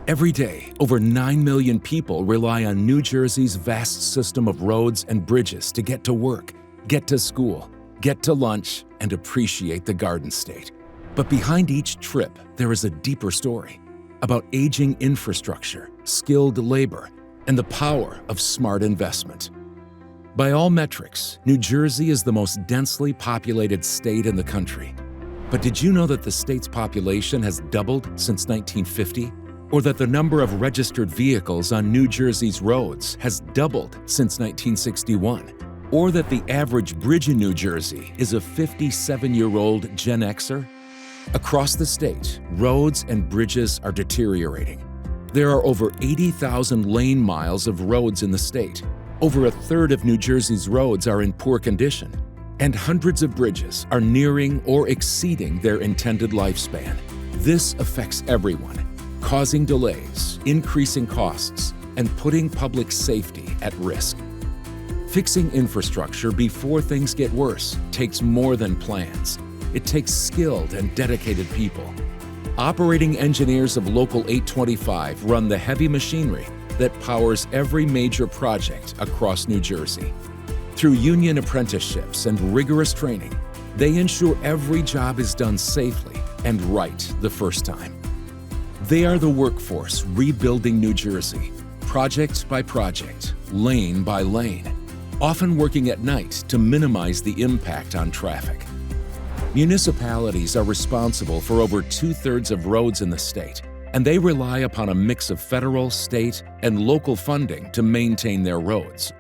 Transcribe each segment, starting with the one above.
Every day, over 9 million people rely on New Jersey's vast system of roads and bridges to get to work, get to school, get to lunch, and appreciate the Garden State. But behind each trip, there is a deeper story about aging infrastructure, skilled labor, and the power of smart investment. By all metrics, New Jersey is the most densely populated state in the country. But did you know that the state's population has doubled since 1950? Or that the number of registered vehicles on New Jersey's roads has doubled since 1961? Or that the average bridge in New Jersey is a 57-year-old Gen Xer? Across the state, roads and bridges are deteriorating. There are over 80,000 lane miles of roads in the state. Over a third of New Jersey's roads are in poor condition, and hundreds of bridges are nearing or exceeding their intended lifespan. This affects everyone, causing delays, increasing costs, and putting public safety at risk. Fixing infrastructure before things get worse takes more than plans. It takes skilled and dedicated people. Operating engineers of Local 825 run the heavy machinery that powers every major project across New Jersey. Through union apprenticeships and rigorous training, they ensure every job is done safely and right the first time. They are the workforce rebuilding New Jersey, project by project, lane by lane, often working at night to minimize the impact on traffic. Municipalities are responsible for over 2/3 of roads in the state, and they rely upon a mix of federal, state, and local funding to maintain their roads.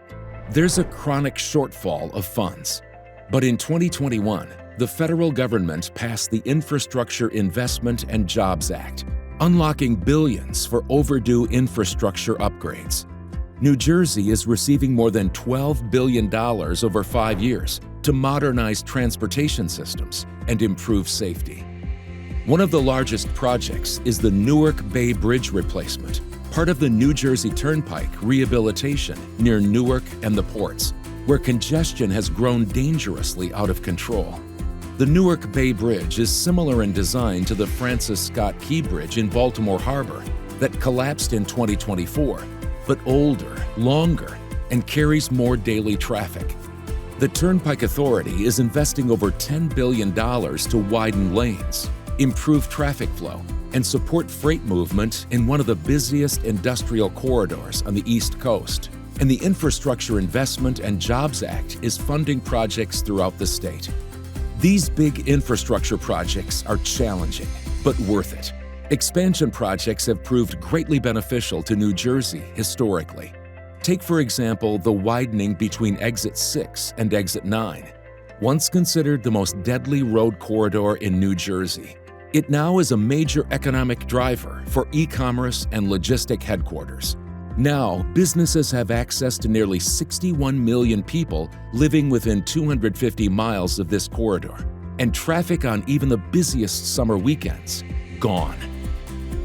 There's a chronic shortfall of funds. But in 2021, the federal government passed the Infrastructure Investment and Jobs Act, unlocking billions for overdue infrastructure upgrades. New Jersey is receiving more than $12 billion over 5 years to modernize transportation systems and improve safety. One of the largest projects is the Newark Bay Bridge replacement, part of the New Jersey Turnpike rehabilitation near Newark and the ports, where congestion has grown dangerously out of control. The Newark Bay Bridge is similar in design to the Francis Scott Key Bridge in Baltimore Harbor that collapsed in 2024, but older, longer, and carries more daily traffic. The Turnpike Authority is investing over $10 billion to widen lanes, improve traffic flow, and support freight movement in one of the busiest industrial corridors on the East Coast. And the Infrastructure Investment and Jobs Act is funding projects throughout the state. These big infrastructure projects are challenging, but worth it. Expansion projects have proved greatly beneficial to New Jersey historically. Take, for example, the widening between Exit 6 and Exit 9. Once considered the most deadly road corridor in New Jersey, it now is a major economic driver for e-commerce and logistic headquarters. Now, businesses have access to nearly 61 million people living within 250 miles of this corridor, and traffic on even the busiest summer weekends gone.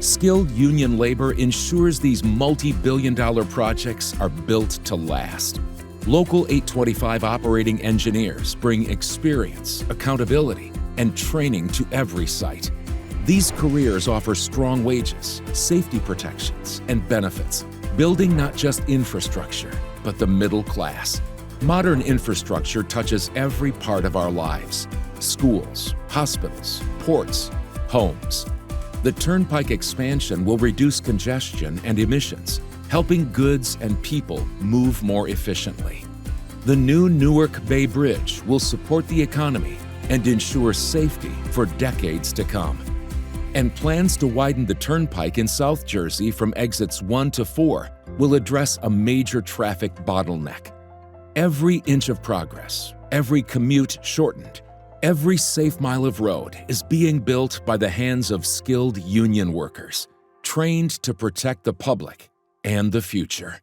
Skilled union labor ensures these multi-billion-dollar projects are built to last. Local 825 operating engineers bring experience, accountability, and training to every site. These careers offer strong wages, safety protections, and benefits, building not just infrastructure, but the middle class. Modern infrastructure touches every part of our lives: schools, hospitals, ports, homes. The Turnpike expansion will reduce congestion and emissions, helping goods and people move more efficiently. The new Newark Bay Bridge will support the economy and ensure safety for decades to come. And plans to widen the Turnpike in South Jersey from exits 1 to 4 will address a major traffic bottleneck. Every inch of progress, every commute shortened, every safe mile of road is being built by the hands of skilled union workers, trained to protect the public and the future.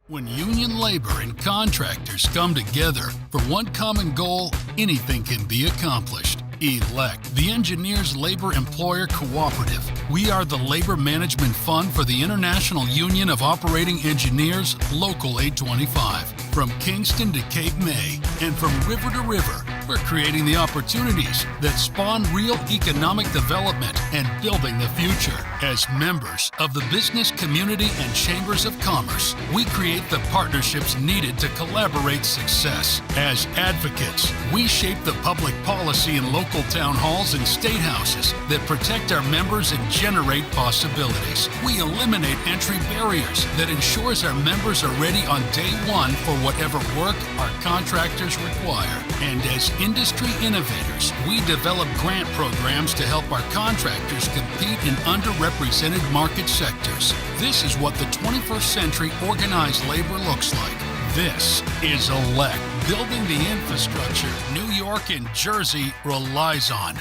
When union labor and contractors come together for one common goal, anything can be accomplished. ELECT, the Engineers Labor Employer Cooperative. We are the labor management fund for the International Union of Operating Engineers, Local 825. From Kingston to Cape May, and from river to river, We're creating the opportunities that spawn real economic development and building the future. As members of the business community and chambers of commerce, we create the partnerships needed to collaborate success. As advocates, we shape the public policy in local town halls and state houses that protect our members and generate possibilities. We eliminate entry barriers that ensures our members are ready on day one for whatever work our contractors require. And as industry innovators, we develop grant programs to help our contractors compete in underrepresented market sectors. This is what the 21st century organized labor looks like. This is ELECT, building the infrastructure New York and Jersey relies on.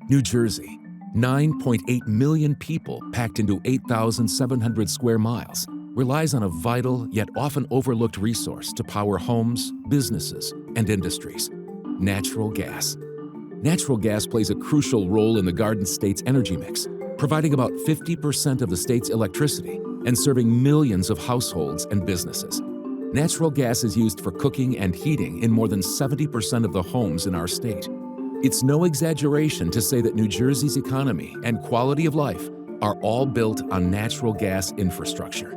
New Jersey, 9.8 million people packed into 8,700 square miles, relies on a vital yet often overlooked resource to power homes, businesses, and industries: natural gas. Natural gas plays a crucial role in the Garden State's energy mix, providing about 50% of the state's electricity and serving millions of households and businesses. Natural gas is used for cooking and heating in more than 70% of the homes in our state. It's no exaggeration to say that New Jersey's economy and quality of life are all built on natural gas infrastructure.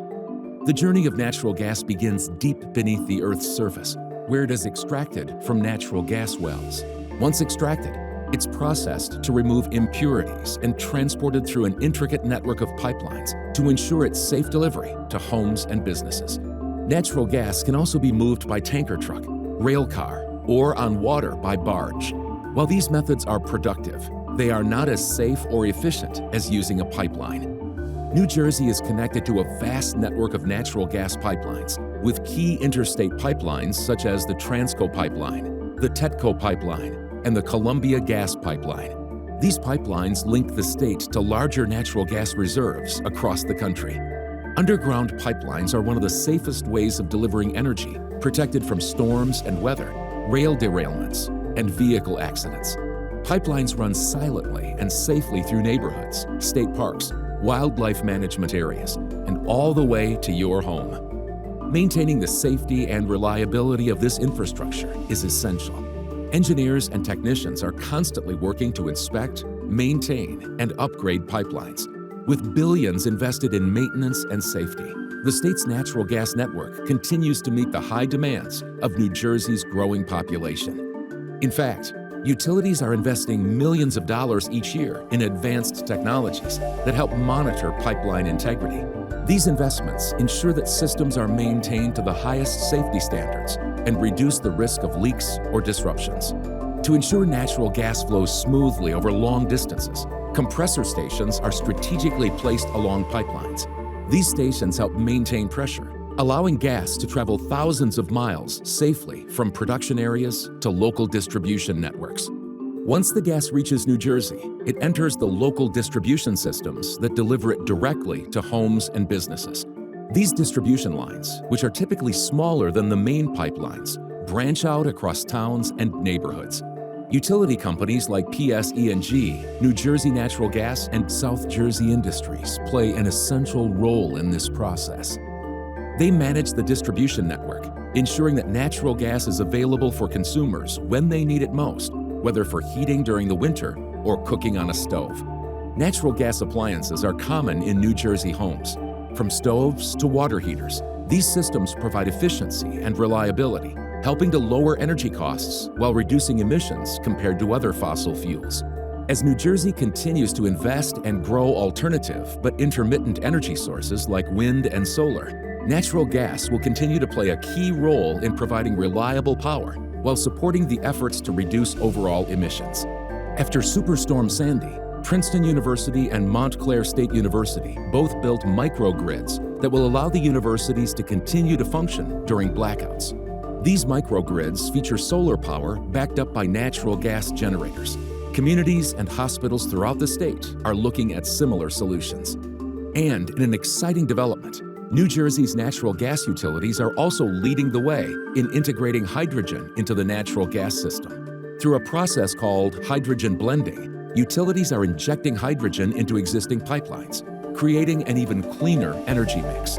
The journey of natural gas begins deep beneath the Earth's surface, where it is extracted from natural gas wells. Once extracted, it's processed to remove impurities and transported through an intricate network of pipelines to ensure its safe delivery to homes and businesses. Natural gas can also be moved by tanker truck, rail car, or on water by barge. While these methods are productive, they are not as safe or efficient as using a pipeline. New Jersey is connected to a vast network of natural gas pipelines, with key interstate pipelines such as the Transco pipeline, the TETCO pipeline, and the Columbia Gas pipeline. These pipelines link the state to larger natural gas reserves across the country. Underground pipelines are one of the safest ways of delivering energy, protected from storms and weather, rail derailments, and vehicle accidents. Pipelines run silently and safely through neighborhoods, state parks, wildlife management areas, and all the way to your home. Maintaining the safety and reliability of this infrastructure is essential. Engineers and technicians are constantly working to inspect, maintain, and upgrade pipelines. With billions invested in maintenance and safety, the state's natural gas network continues to meet the high demands of New Jersey's growing population. In fact, utilities are investing millions of dollars each year in advanced technologies that help monitor pipeline integrity. These investments ensure that systems are maintained to the highest safety standards and reduce the risk of leaks or disruptions. To ensure natural gas flows smoothly over long distances, compressor stations are strategically placed along pipelines. These stations help maintain pressure, allowing gas to travel thousands of miles safely from production areas to local distribution networks. Once the gas reaches New Jersey, it enters the local distribution systems that deliver it directly to homes and businesses. These distribution lines, which are typically smaller than the main pipelines, branch out across towns and neighborhoods. Utility companies like PSE&G, New Jersey Natural Gas, and South Jersey Industries play an essential role in this process. They manage the distribution network, ensuring that natural gas is available for consumers when they need it most, whether for heating during the winter or cooking on a stove. Natural gas appliances are common in New Jersey homes. From stoves to water heaters, these systems provide efficiency and reliability, helping to lower energy costs while reducing emissions compared to other fossil fuels. As New Jersey continues to invest and grow alternative but intermittent energy sources like wind and solar, natural gas will continue to play a key role in providing reliable power while supporting the efforts to reduce overall emissions. After Superstorm Sandy, Princeton University and Montclair State University both built microgrids that will allow the universities to continue to function during blackouts. These microgrids feature solar power backed up by natural gas generators. Communities and hospitals throughout the state are looking at similar solutions. And in an exciting development, New Jersey's natural gas utilities are also leading the way in integrating hydrogen into the natural gas system. Through a process called hydrogen blending, utilities are injecting hydrogen into existing pipelines, creating an even cleaner energy mix.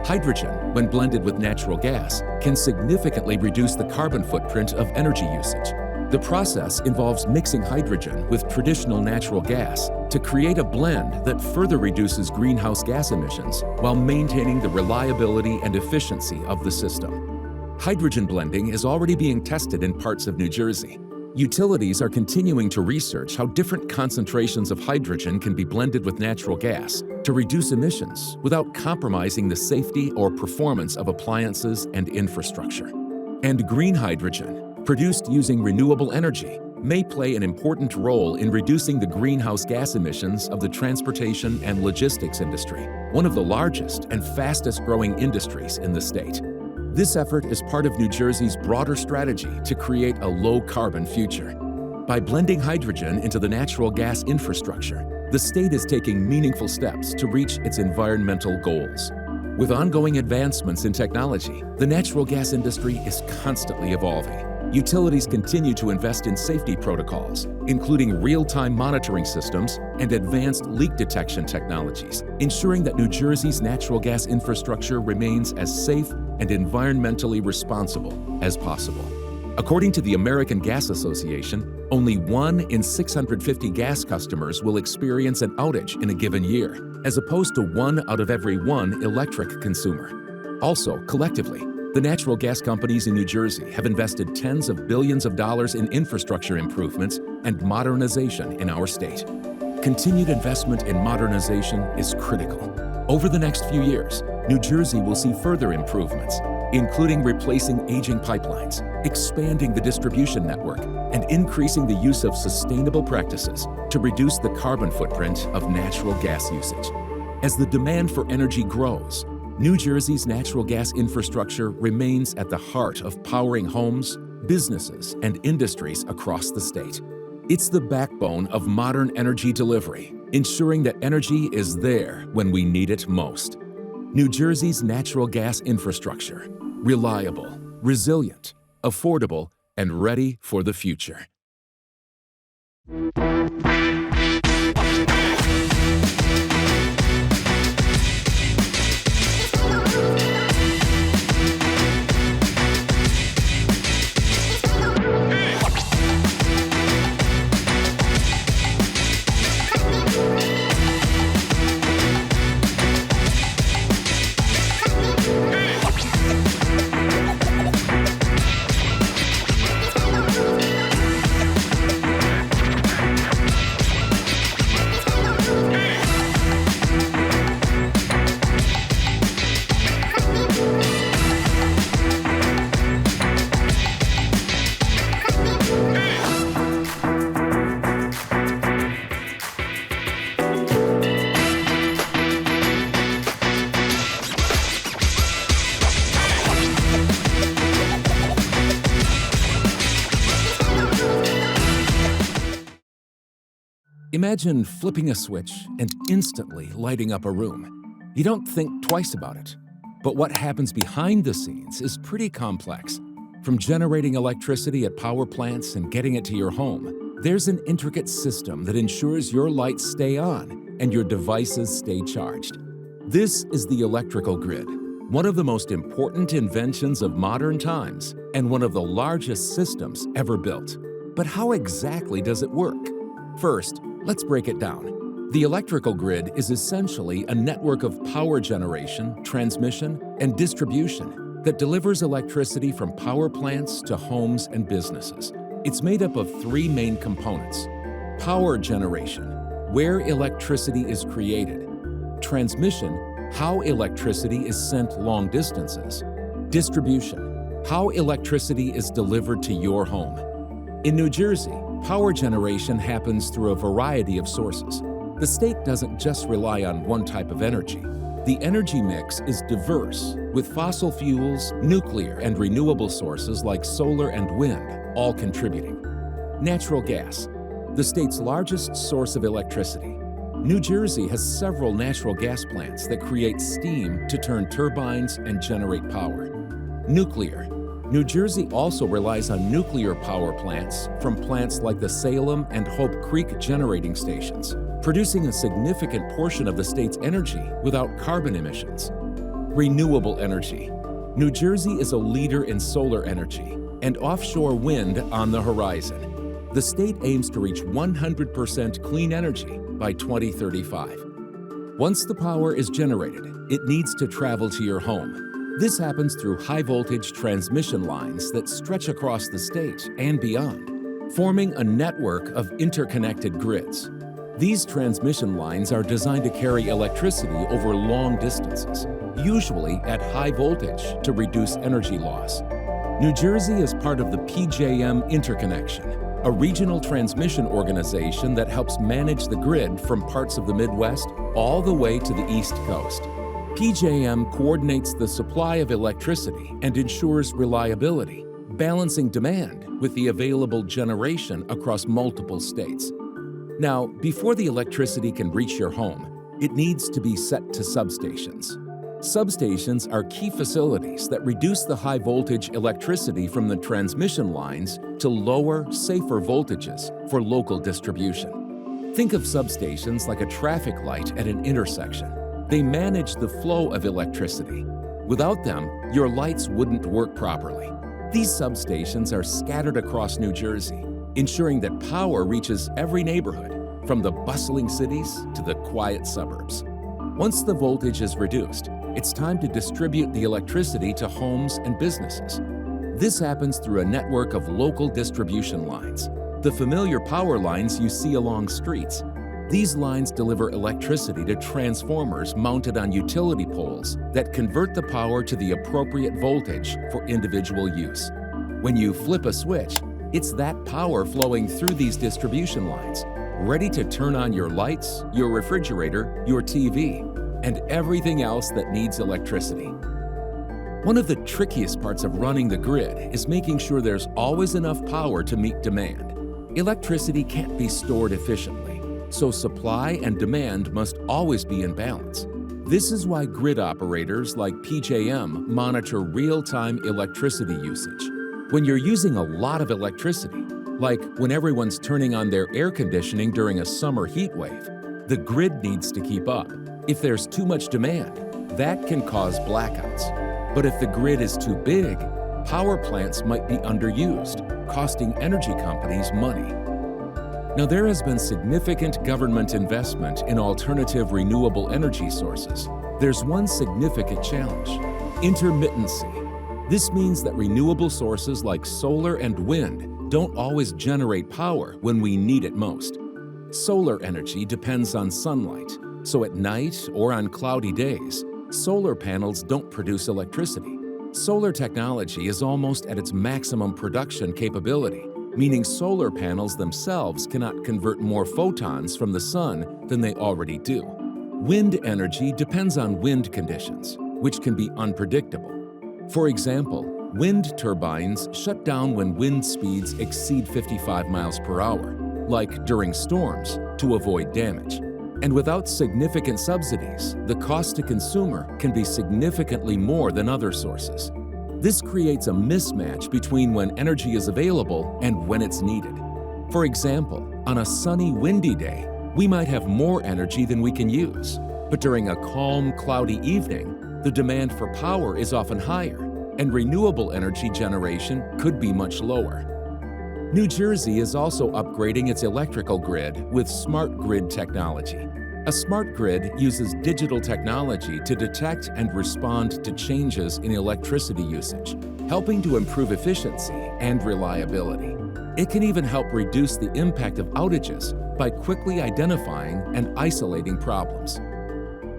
Hydrogen, when blended with natural gas, can significantly reduce the carbon footprint of energy usage. The process involves mixing hydrogen with traditional natural gas to create a blend that further reduces greenhouse gas emissions while maintaining the reliability and efficiency of the system. Hydrogen blending is already being tested in parts of New Jersey. Utilities are continuing to research how different concentrations of hydrogen can be blended with natural gas to reduce emissions without compromising the safety or performance of appliances and infrastructure. And green hydrogen, produced using renewable energy, may play an important role in reducing the greenhouse gas emissions of the transportation and logistics industry, one of the largest and fastest-growing industries in the state. This effort is part of New Jersey's broader strategy to create a low-carbon future. By blending hydrogen into the natural gas infrastructure, the state is taking meaningful steps to reach its environmental goals. With ongoing advancements in technology, the natural gas industry is constantly evolving. Utilities continue to invest in safety protocols, including real-time monitoring systems and advanced leak detection technologies, ensuring that New Jersey's natural gas infrastructure remains as safe and environmentally responsible as possible. According to the American Gas Association, only 1 in 650 gas customers will experience an outage in a given year, as opposed to 1 out of every 1 electric consumer. Also, collectively, the natural gas companies in New Jersey have invested tens of billions of dollars in infrastructure improvements and modernization in our state. Continued investment in modernization is critical. Over the next few years, New Jersey will see further improvements, including replacing aging pipelines, expanding the distribution network, and increasing the use of sustainable practices to reduce the carbon footprint of natural gas usage. As the demand for energy grows, New Jersey's natural gas infrastructure remains at the heart of powering homes, businesses, and industries across the state. It's the backbone of modern energy delivery, ensuring that energy is there when we need it most. New Jersey's natural gas infrastructure: reliable, resilient, affordable, and ready for the future. Imagine flipping a switch and instantly lighting up a room. You don't think twice about it. But what happens behind the scenes is pretty complex. From generating electricity at power plants and getting it to your home, there's an intricate system that ensures your lights stay on and your devices stay charged. This is the electrical grid, one of the most important inventions of modern times and one of the largest systems ever built. But how exactly does it work? First, let's break it down. The electrical grid is essentially a network of power generation, transmission, and distribution that delivers electricity from power plants to homes and businesses. It's made up of 3 main components: power generation, where electricity is created; transmission, how electricity is sent long distances; distribution, how electricity is delivered to your home. In New Jersey, power generation happens through a variety of sources. The state doesn't just rely on one type of energy. The energy mix is diverse, with fossil fuels, nuclear, and renewable sources like solar and wind all contributing. Natural gas, the state's largest source of electricity. New Jersey has several natural gas plants that create steam to turn turbines and generate power. Nuclear. New Jersey also relies on nuclear power plants from plants like the Salem and Hope Creek generating stations, producing a significant portion of the state's energy without carbon emissions. Renewable energy. New Jersey is a leader in solar energy and offshore wind on the horizon. The state aims to reach 100% clean energy by 2035. Once the power is generated, it needs to travel to your home. This happens through high-voltage transmission lines that stretch across the state and beyond, forming a network of interconnected grids. These transmission lines are designed to carry electricity over long distances, usually at high voltage to reduce energy loss. New Jersey is part of the PJM Interconnection, a regional transmission organization that helps manage the grid from parts of the Midwest all the way to the East Coast. PJM coordinates the supply of electricity and ensures reliability, balancing demand with the available generation across multiple states. Now, before the electricity can reach your home, it needs to be set to substations. Substations are key facilities that reduce the high-voltage electricity from the transmission lines to lower, safer voltages for local distribution. Think of substations like a traffic light at an intersection. They manage the flow of electricity. Without them, your lights wouldn't work properly. These substations are scattered across New Jersey, ensuring that power reaches every neighborhood, from the bustling cities to the quiet suburbs. Once the voltage is reduced, it's time to distribute the electricity to homes and businesses. This happens through a network of local distribution lines, the familiar power lines you see along streets. These lines deliver electricity to transformers mounted on utility poles that convert the power to the appropriate voltage for individual use. When you flip a switch, it's that power flowing through these distribution lines, ready to turn on your lights, your refrigerator, your TV, and everything else that needs electricity. One of the trickiest parts of running the grid is making sure there's always enough power to meet demand. Electricity can't be stored efficiently, so supply and demand must always be in balance. This is why grid operators like PJM monitor real-time electricity usage. When you're using a lot of electricity, like when everyone's turning on their air conditioning during a summer heat wave, the grid needs to keep up. If there's too much demand, that can cause blackouts. But if the grid is too big, power plants might be underused, costing energy companies money. Now, there has been significant government investment in alternative renewable energy sources. There's one significant challenge: intermittency. This means that renewable sources like solar and wind don't always generate power when we need it most. Solar energy depends on sunlight, so at night or on cloudy days, solar panels don't produce electricity. Solar technology is almost at its maximum production capability, meaning solar panels themselves cannot convert more photons from the sun than they already do. Wind energy depends on wind conditions, which can be unpredictable. For example, wind turbines shut down when wind speeds exceed 55 miles per hour, like during storms, to avoid damage. And without significant subsidies, the cost to consumer can be significantly more than other sources. This creates a mismatch between when energy is available and when it's needed. For example, on a sunny, windy day, we might have more energy than we can use. But during a calm, cloudy evening, the demand for power is often higher, and renewable energy generation could be much lower. New Jersey is also upgrading its electrical grid with smart grid technology. A smart grid uses digital technology to detect and respond to changes in electricity usage, helping to improve efficiency and reliability. It can even help reduce the impact of outages by quickly identifying and isolating problems.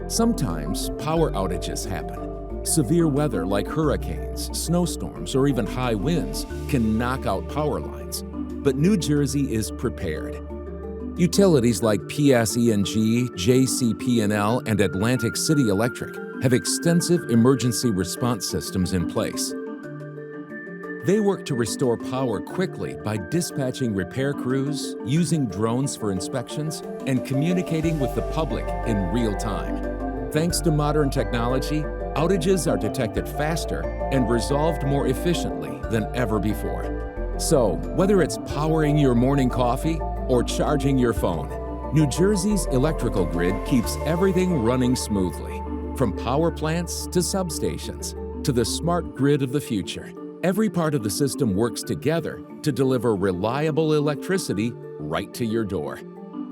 Sometimes power outages happen. Severe weather like hurricanes, snowstorms, or even high winds can knock out power lines. But New Jersey is prepared. Utilities like PSE&G, JCP&L, and Atlantic City Electric have extensive emergency response systems in place. They work to restore power quickly by dispatching repair crews, using drones for inspections, and communicating with the public in real time. Thanks to modern technology, outages are detected faster and resolved more efficiently than ever before. So, whether it's powering your morning coffee or charging your phone, New Jersey's electrical grid keeps everything running smoothly. From power plants to substations to the smart grid of the future, every part of the system works together to deliver reliable electricity right to your door.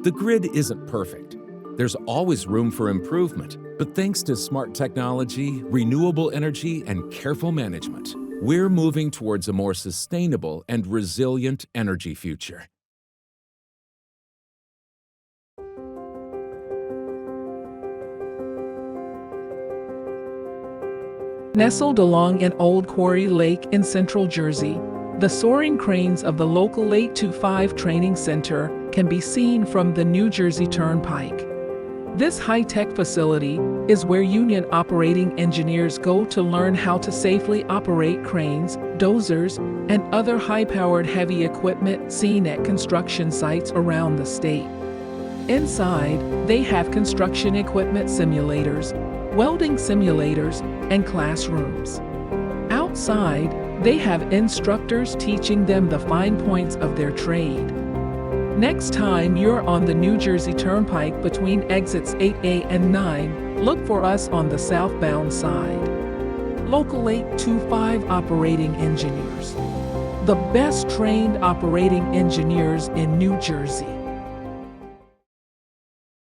The grid isn't perfect. There's always room for improvement, but thanks to smart technology, renewable energy, and careful management, we're moving towards a more sustainable and resilient energy future. Nestled along an old quarry lake in central Jersey, the soaring cranes of the local 825 Training Center can be seen from the New Jersey Turnpike. This high-tech facility is where union operating engineers go to learn how to safely operate cranes, dozers, and other high-powered heavy equipment seen at construction sites around the state. Inside, they have construction equipment simulators, welding simulators, and classrooms. Outside, they have instructors teaching them the fine points of their trade. Next time you're on the New Jersey Turnpike between exits 8A and 9, look for us on the southbound side. Local 825 operating engineers. The best trained operating engineers in New Jersey.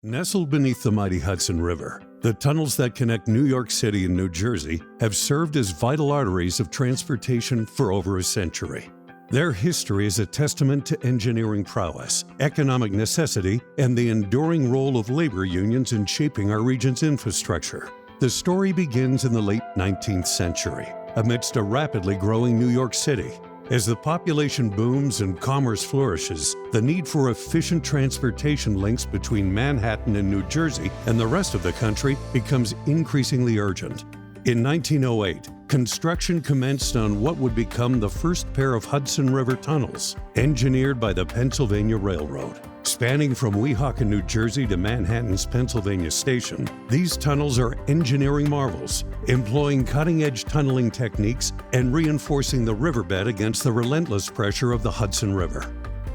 Nestled beneath the mighty Hudson River, the tunnels that connect New York City and New Jersey have served as vital arteries of transportation for over a century. Their history is a testament to engineering prowess, economic necessity, and the enduring role of labor unions in shaping our region's infrastructure. The story begins in the late 19th century, amidst a rapidly growing New York City. As the population booms and commerce flourishes, the need for efficient transportation links between Manhattan and New Jersey and the rest of the country becomes increasingly urgent. In 1908, construction commenced on what would become the first pair of Hudson River tunnels, engineered by the Pennsylvania Railroad. Spanning from Weehawken, New Jersey to Manhattan's Pennsylvania Station, these tunnels are engineering marvels, employing cutting-edge tunneling techniques and reinforcing the riverbed against the relentless pressure of the Hudson River.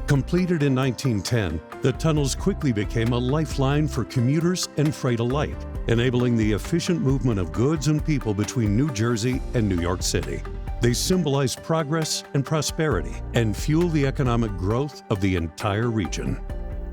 Completed in 1910, the tunnels quickly became a lifeline for commuters and freight alike, enabling the efficient movement of goods and people between New Jersey and New York City. They symbolize progress and prosperity and fuel the economic growth of the entire region.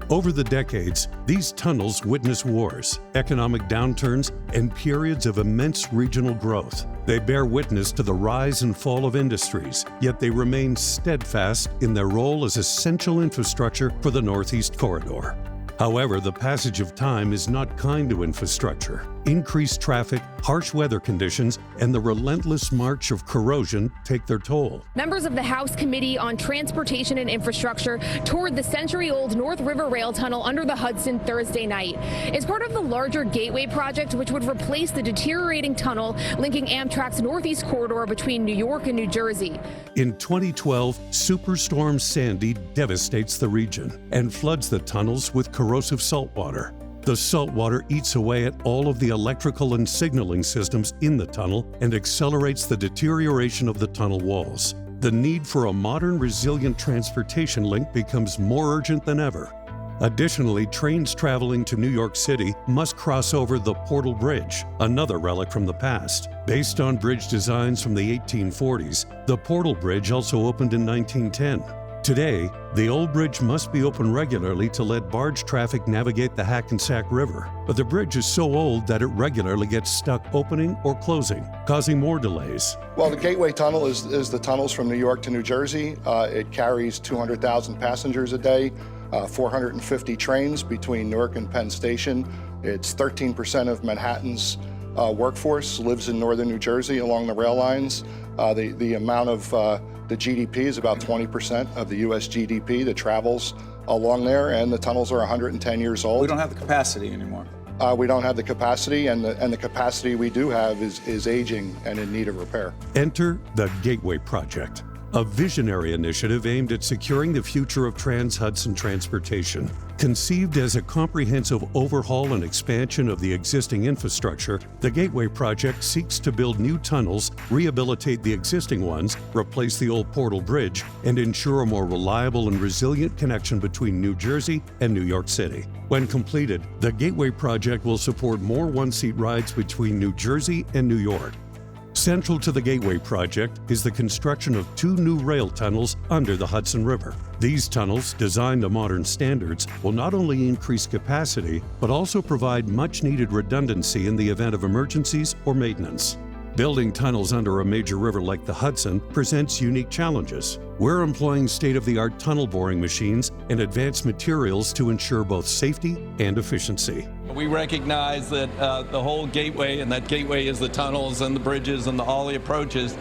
Over the decades, these tunnels witness wars, economic downturns, and periods of immense regional growth. They bear witness to the rise and fall of industries, yet they remain steadfast in their role as essential infrastructure for the Northeast Corridor. However, the passage of time is not kind to infrastructure. Increased traffic, harsh weather conditions, and the relentless march of corrosion take their toll. Members of the House Committee on Transportation and Infrastructure toured the century-old North River Rail Tunnel under the Hudson Thursday night. It's part of the larger Gateway project, which would replace the deteriorating tunnel linking Amtrak's Northeast Corridor between New York and New Jersey. In 2012, Superstorm Sandy devastates the region and floods the tunnels with corrosive saltwater. The saltwater eats away at all of the electrical and signaling systems in the tunnel and accelerates the deterioration of the tunnel walls. The need for a modern, resilient transportation link becomes more urgent than ever. Additionally, trains traveling to New York City must cross over the Portal Bridge, another relic from the past. Based on bridge designs from the 1840s, the Portal Bridge also opened in 1910. Today, the old bridge must be opened regularly to let barge traffic navigate the Hackensack River. But the bridge is so old that it regularly gets stuck opening or closing, causing more delays. Well, the Gateway Tunnel is the tunnels from New York to New Jersey. It carries 200,000 passengers a day, 450 trains between Newark and Penn Station. It's 13% of Manhattan's workforce lives in northern New Jersey along the rail lines. The amount of the GDP is about 20% of the U.S. GDP that travels along there, and the tunnels are 110 years old. We don't have the capacity anymore. We don't have the capacity, and the capacity we do have is aging and in need of repair. Enter the Gateway Project. a visionary initiative aimed at securing the future of Trans-Hudson transportation. Conceived as a comprehensive overhaul and expansion of the existing infrastructure, the Gateway Project seeks to build new tunnels, rehabilitate the existing ones, replace the old Portal Bridge, and ensure a more reliable and resilient connection between New Jersey and New York City. When completed, the Gateway Project will support more one-seat rides between New Jersey and New York. Central to the Gateway Project is the construction of 2 new rail tunnels under the Hudson River. These tunnels, designed to modern standards, will not only increase capacity, but also provide much-needed redundancy in the event of emergencies or maintenance. Building tunnels under a major river like the Hudson presents unique challenges. We're employing state-of-the-art tunnel boring machines and advanced materials to ensure both safety and efficiency. We recognize that the whole gateway, and that gateway is the tunnels and the bridges and all the approaches,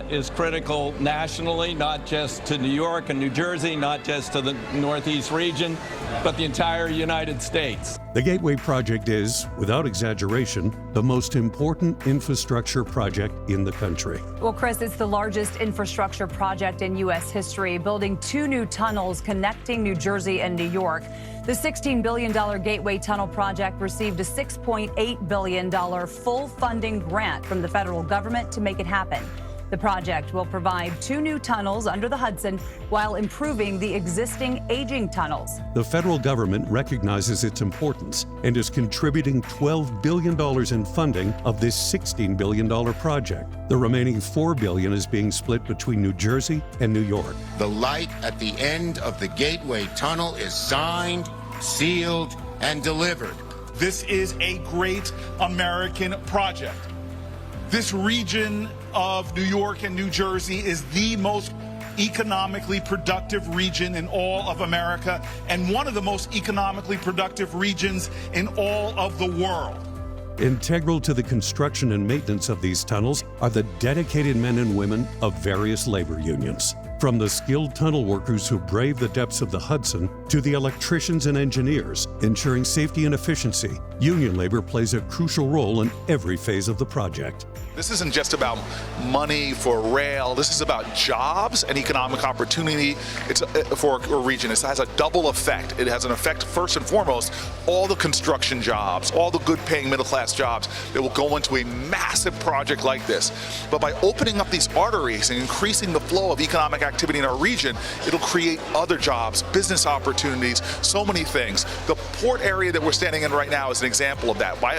is critical nationally, not just to New York and New Jersey, not just to the Northeast region, but the entire United States. The Gateway Project is, without exaggeration, the most important infrastructure project in the country. Well, Chris, it's the largest infrastructure project in U.S. history, building 2 new tunnels connecting New Jersey and New York. The $16 billion Gateway Tunnel project received a $6.8 billion full funding grant from the federal government to make it happen. The project will provide 2 new tunnels under the Hudson while improving the existing aging tunnels. The federal government recognizes its importance and is contributing $12 billion in funding of this $16 billion project. The remaining $4 billion is being split between New Jersey and New York. The light at the end of the Gateway Tunnel is signed, sealed, and delivered. This is a great American project. This region of New York and New Jersey is the most economically productive region in all of America and one of the most economically productive regions in all of the world. Integral to the construction and maintenance of these tunnels are the dedicated men and women of various labor unions. From the skilled tunnel workers who brave the depths of the Hudson to the electricians and engineers ensuring safety and efficiency, union labor plays a crucial role in every phase of the project. This isn't just about money for rail. This is about jobs and economic opportunity. It's for a region. It has a double effect. It has an effect, first and foremost, all the construction jobs, all the good-paying middle-class jobs that will go into a massive project like this. But by opening up these arteries and increasing the flow of economic activity in our region, it'll create other jobs, business opportunities, so many things. The port area that we're standing in right now is an example of that. By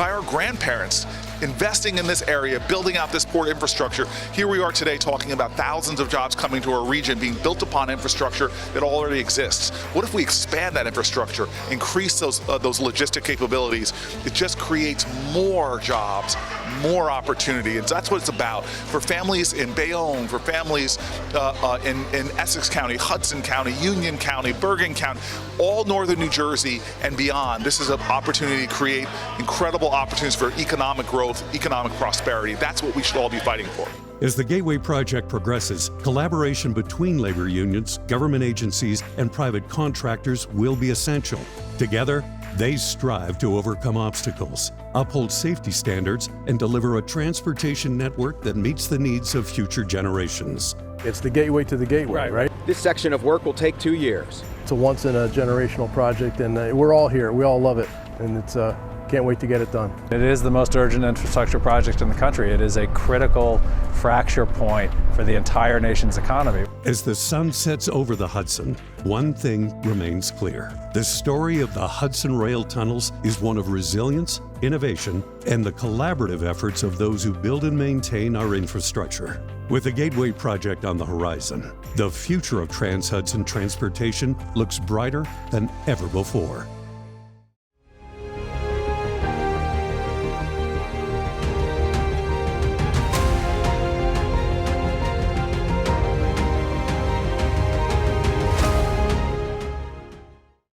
our grandparents investing in this area, building out this port infrastructure. Here we are today talking about thousands of jobs coming to our region being built upon infrastructure that already exists. What if we expand that infrastructure, increase those logistic capabilities? It just creates more jobs, more opportunity, and that's what it's about. For families in Bayonne, for families in Essex County, Hudson County, Union County, Bergen County, all northern New Jersey and beyond, this is an opportunity to create incredible opportunities for economic growth, economic prosperity. That's what we should all be fighting for. As the Gateway Project progresses, collaboration between labor unions, government agencies, and private contractors will be essential. Together, they strive to overcome obstacles, uphold safety standards, and deliver a transportation network that meets the needs of future generations. It's the gateway to the gateway, right? This section of work will take 2 years. It's a once-in-a-generational project, and we're all here. We all love it, and it's can't wait to get it done. It is the most urgent infrastructure project in the country. It is a critical fracture point for the entire nation's economy. As the sun sets over the Hudson, one thing remains clear. The story of the Hudson Rail Tunnels is one of resilience, innovation, and the collaborative efforts of those who build and maintain our infrastructure. With the Gateway Project on the horizon, the future of Trans-Hudson transportation looks brighter than ever before.